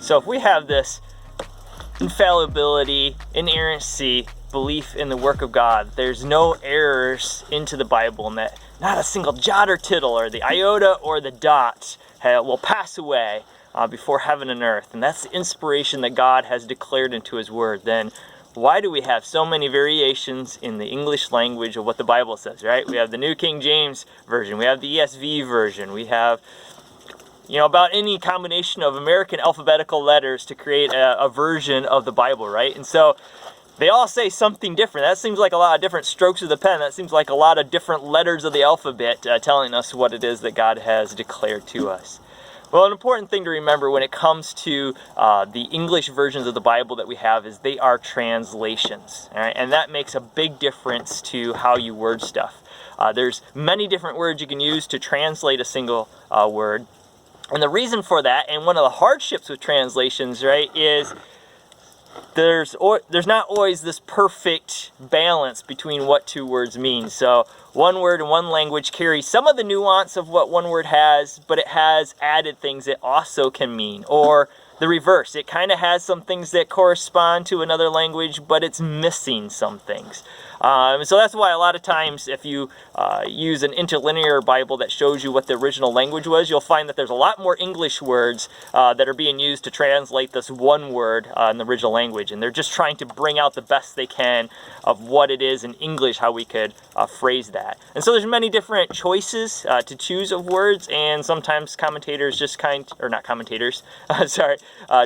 So if we have this infallibility, inerrancy, belief in the work of God, there's no errors into the Bible, and that not a single jot or tittle or the iota or the dot will pass away before heaven and earth, and that's the inspiration that God has declared into his word, then why do we have so many variations in the English language of what the Bible says, right? We have the New King James Version, we have the ESV version, we have about any combination of American alphabetical letters to create a version of the Bible, right? And so they all say something different. That seems like a lot of different strokes of the pen. That seems like a lot of different letters of the alphabet telling us what it is that God has declared to us. Well, an important thing to remember when it comes to the English versions of the Bible that we have is they are translations, all right? And that makes a big difference to how you word stuff. There's many different words you can use to translate a single word. And the reason for that, and one of the hardships with translations, right, is there's not always this perfect balance between what two words mean. So one word in one language carries some of the nuance of what one word has, but it has added things it also can mean. Or the reverse, it kind of has some things that correspond to another language, but it's missing some things. So that's why a lot of times if you use an interlinear Bible that shows you what the original language was, you'll find that there's a lot more English words that are being used to translate this one word in the original language. And they're just trying to bring out the best they can of what it is in English, how we could phrase that. And so there's many different choices to choose of words, and sometimes commentators just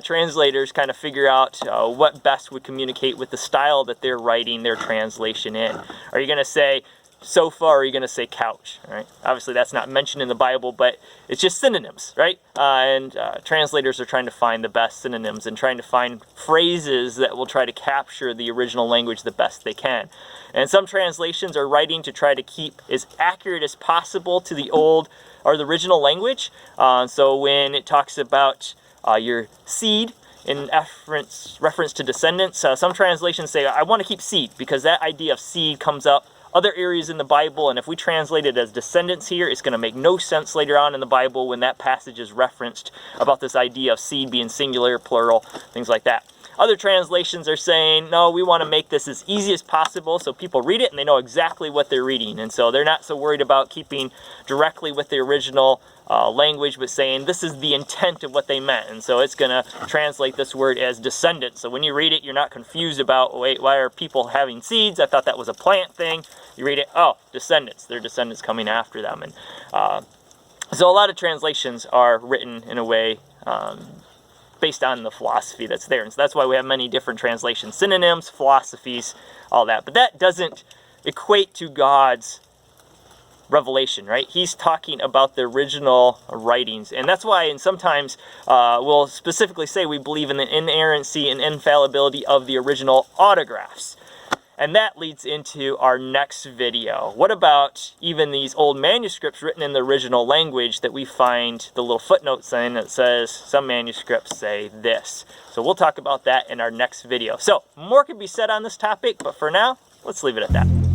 translators kind of figure out what best would communicate with the style that they're writing their translation in. Are you going to say sofa, or are you going to say couch? Right? Obviously that's not mentioned in the Bible, but it's just synonyms, right? And translators are trying to find the best synonyms and trying to find phrases that will try to capture the original language the best they can. And some translations are writing to try to keep as accurate as possible to the old or the original language. So when it talks about your seed in reference to descendants, some translations say, I want to keep seed, because that idea of seed comes up other areas in the Bible, and if we translate it as descendants here, it's going to make no sense later on in the Bible when that passage is referenced about this idea of seed being singular, plural, things like that. Other translations are saying, no, we want to make this as easy as possible so people read it and they know exactly what they're reading. And so they're not so worried about keeping directly with the original language, but saying this is the intent of what they meant. And so it's going to translate this word as descendant. So when you read it, you're not confused about, wait, why are people having seeds? I thought that was a plant thing. You read it, oh, descendants. They're descendants coming after them. And so a lot of translations are written in a way based on the philosophy that's there. And so that's why we have many different translations, synonyms, philosophies, all that. But that doesn't equate to God's revelation, right? He's talking about the original writings. And that's why, and sometimes we'll specifically say we believe in the inerrancy and infallibility of the original autographs. And that leads into our next video. What about even these old manuscripts written in the original language that we find the little footnotes in that says some manuscripts say this? So we'll talk about that in our next video. So more could be said on this topic, but for now, let's leave it at that.